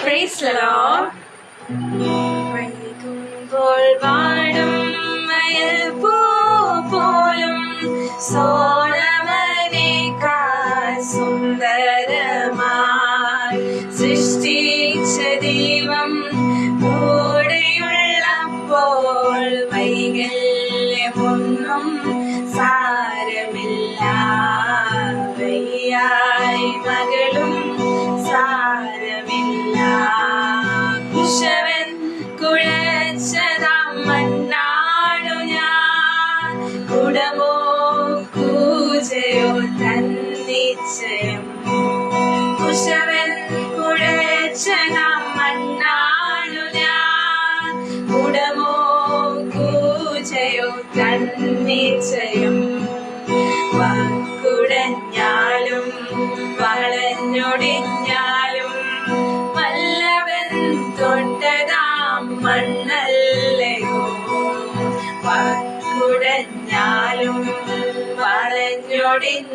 Praise the Lord. വൈകുമ്പോൾ വാടും മയിൽ പൂ പോലും സോളമനേക്കാൾ സുന്ദരമായി സൃഷ്ടിച്ച ദൈവം കൂടെയുള്ളപ്പോൾ വൈകല്യമൊന്നും സാരമില്ല. വയ്യായി മകളും സാരമില്ല. കുശവൻ കുഴച്ചതാം മണ്ണാണു ഞാൻ, കുടമോ കൂജയോ തന്നിച്ചയം. കുശവൻ കുഴച്ചതാം മണ്ണാണു ഞാൻ, കുടമോ കൂജയോ തന്നിച്ചയം. വാക്കുടഞ്ഞാലും വളഞ്ഞൊടിഞ്ഞാലും വല്ലവൻ തൊട്ടതാം മണ്ണല്ലയോ. വാക്കുടഞ്ഞാലും വളഞ്ഞൊടിഞ്ഞാലും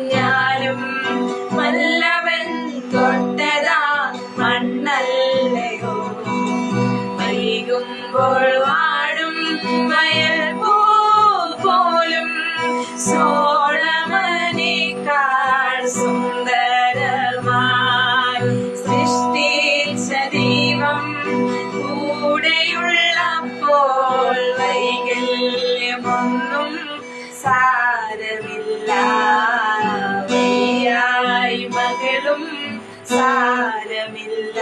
വല്ലവൻ തൊട്ടതാം മണ്ണല്ലയോ. വൈകുമ്പോൾ വാടും വയൽ പോലും സോളമനേക്കാൾ സുന്ദരമായി സൃഷ്ടിച്ച ദൈവം കൂടെയുള്ളപ്പോൾ വൈകല്യമൊന്നും സാരമില്ല. വയ്യായി മകളും സാരമില്ല.